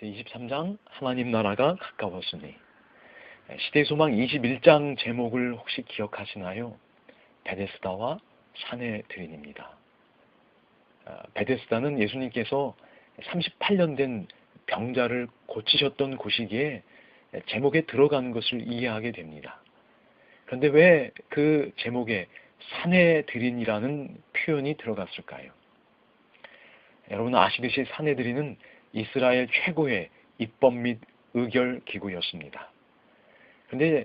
제23장 하나님 나라가 가까웠으니. 시대소망 21장 제목을 혹시 기억하시나요? 베데스다와 사내들인입니다. 베데스다는 예수님께서 38년 된 병자를 고치셨던 곳이기에 제목에 들어가는 것을 이해하게 됩니다. 그런데 왜 그 제목에 사내들인이라는 표현이 들어갔을까요? 여러분 아시듯이 사내들인은 이스라엘 최고의 입법 및 의결 기구였습니다. 그런데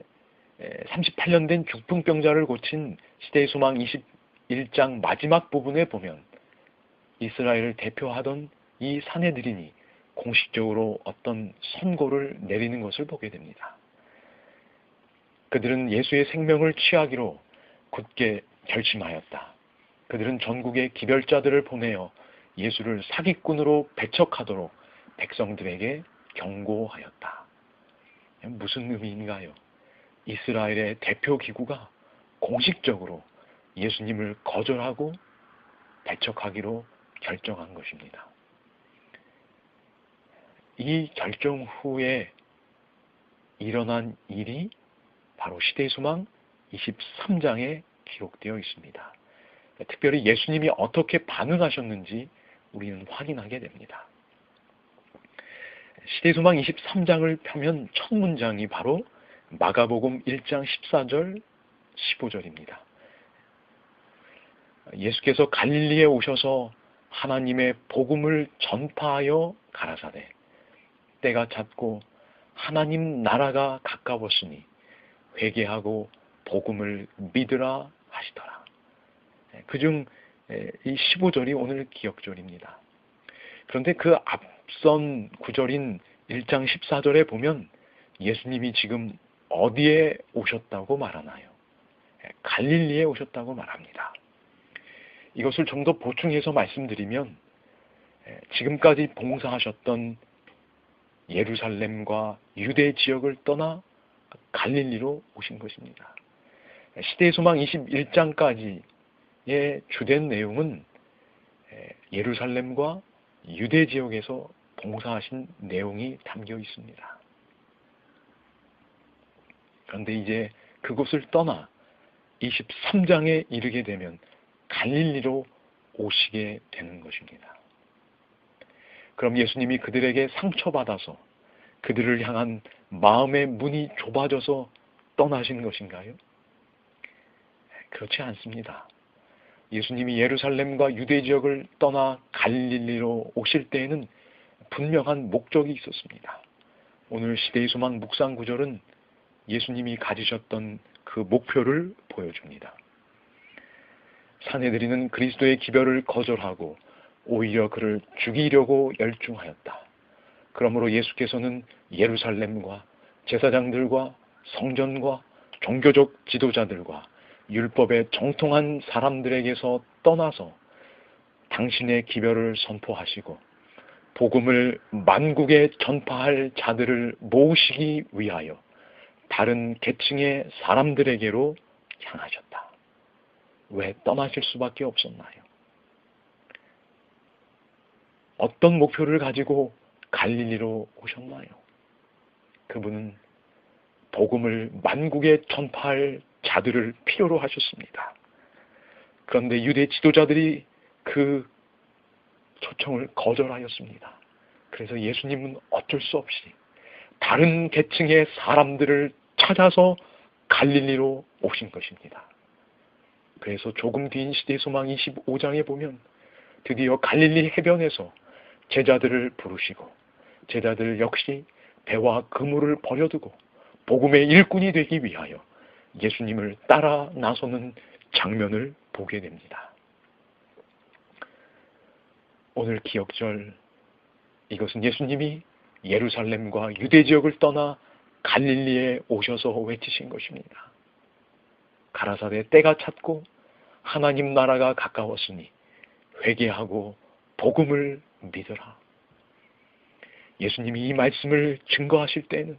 38년 된 죽풍병자를 고친 시대의 소망 21장 마지막 부분에 보면 이스라엘을 대표하던 이 사내들인이 공식적으로 어떤 선고를 내리는 것을 보게 됩니다. 그들은 예수의 생명을 취하기로 굳게 결심하였다. 그들은 전국의 기별자들을 보내어 예수를 사기꾼으로 배척하도록 백성들에게 경고하였다. 무슨 의미인가요? 이스라엘의 대표 기구가 공식적으로 예수님을 거절하고 배척하기로 결정한 것입니다. 이 결정 후에 일어난 일이 바로 시대의 소망 23장에 기록되어 있습니다. 특별히 예수님이 어떻게 반응하셨는지 우리는 확인하게 됩니다. 시대의 소망 23장을 펴면 첫 문장이 바로 마가복음 1장 14절 15절입니다. 예수께서 갈릴리에 오셔서 하나님의 복음을 전파하여 가라사대 때가 찼고 하나님 나라가 가까웠으니 회개하고 복음을 믿으라 하시더라. 그중 이 15절이 오늘 기억절입니다. 그런데 그 앞선 구절인 1장 14절에 보면 예수님이 지금 어디에 오셨다고 말하나요? 갈릴리에 오셨다고 말합니다. 이것을 좀 더 보충해서 말씀드리면 지금까지 봉사하셨던 예루살렘과 유대 지역을 떠나 갈릴리로 오신 것입니다. 시대의 소망 21장까지의 주된 내용은 예루살렘과 유대 지역에서 봉사하신 내용이 담겨 있습니다. 그런데 이제 그곳을 떠나 23장에 이르게 되면 갈릴리로 오시게 되는 것입니다. 그럼 예수님이 그들에게 상처받아서 그들을 향한 마음의 문이 좁아져서 떠나신 것인가요? 그렇지 않습니다. 예수님이 예루살렘과 유대 지역을 떠나 갈릴리로 오실 때에는 분명한 목적이 있었습니다. 오늘 시대의 소망 묵상 구절은 예수님이 가지셨던 그 목표를 보여줍니다. 사내들이는 그리스도의 기별을 거절하고 오히려 그를 죽이려고 열중하였다. 그러므로 예수께서는 예루살렘과 제사장들과 성전과 종교적 지도자들과 율법에 정통한 사람들에게서 떠나서 당신의 기별을 선포하시고 복음을 만국에 전파할 자들을 모으시기 위하여 다른 계층의 사람들에게로 향하셨다. 왜 떠나실 수밖에 없었나요? 어떤 목표를 가지고 갈릴리로 오셨나요? 그분은 복음을 만국에 전파할 자들을 필요로 하셨습니다. 그런데 유대 지도자들이 그 초청을 거절하였습니다. 그래서 예수님은 어쩔 수 없이 다른 계층의 사람들을 찾아서 갈릴리로 오신 것입니다. 그래서 조금 뒤인 시대의 소망 25장에 보면 드디어 갈릴리 해변에서 제자들을 부르시고 제자들 역시 배와 그물을 버려두고 복음의 일꾼이 되기 위하여 예수님을 따라 나서는 장면을 보게 됩니다. 오늘 기억절, 이것은 예수님이 예루살렘과 유대 지역을 떠나 갈릴리에 오셔서 외치신 것입니다. 가라사대 때가 찼고 하나님 나라가 가까웠으니 회개하고 복음을 믿으라. 예수님이 이 말씀을 증거하실 때는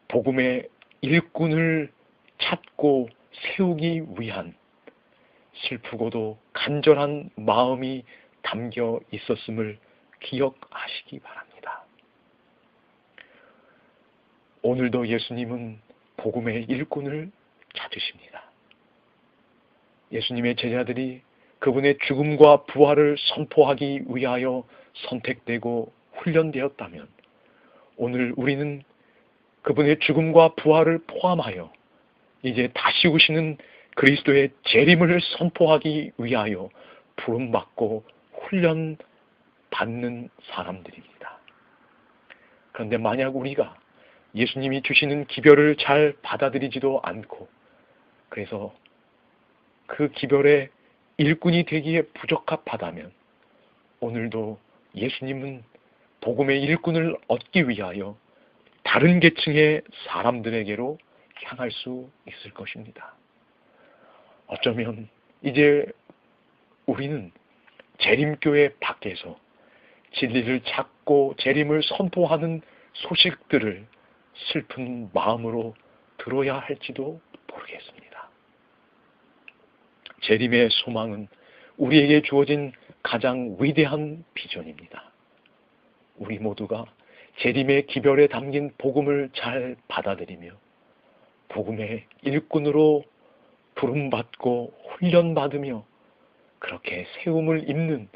복음의 일꾼을 찾고 세우기 위한 슬프고도 간절한 마음이 담겨 있었음을 기억하시기 바랍니다. 오늘도 예수님은 복음의 일꾼을 찾으십니다. 예수님의 제자들이 그분의 죽음과 부활을 선포하기 위하여 선택되고 훈련되었다면 오늘 우리는 그분의 죽음과 부활을 포함하여 이제 다시 오시는 그리스도의 재림을 선포하기 위하여 부름받고 훈련받는 사람들입니다. 그런데 만약 우리가 예수님이 주시는 기별을 잘 받아들이지도 않고 그래서 그 기별의 일꾼이 되기에 부적합하다면 오늘도 예수님은 복음의 일꾼을 얻기 위하여 다른 계층의 사람들에게로 향할 수 있을 것입니다. 어쩌면 이제 우리는 재림교회 밖에서 진리를 찾고 재림을 선포하는 소식들을 슬픈 마음으로 들어야 할지도 모르겠습니다. 재림의 소망은 우리에게 주어진 가장 위대한 비전입니다. 우리 모두가 재림의 기별에 담긴 복음을 잘 받아들이며 복음의 일꾼으로 부름받고 훈련받으며 그렇게 세움을 입는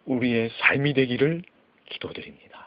우리의 삶이 되기를 기도드립니다.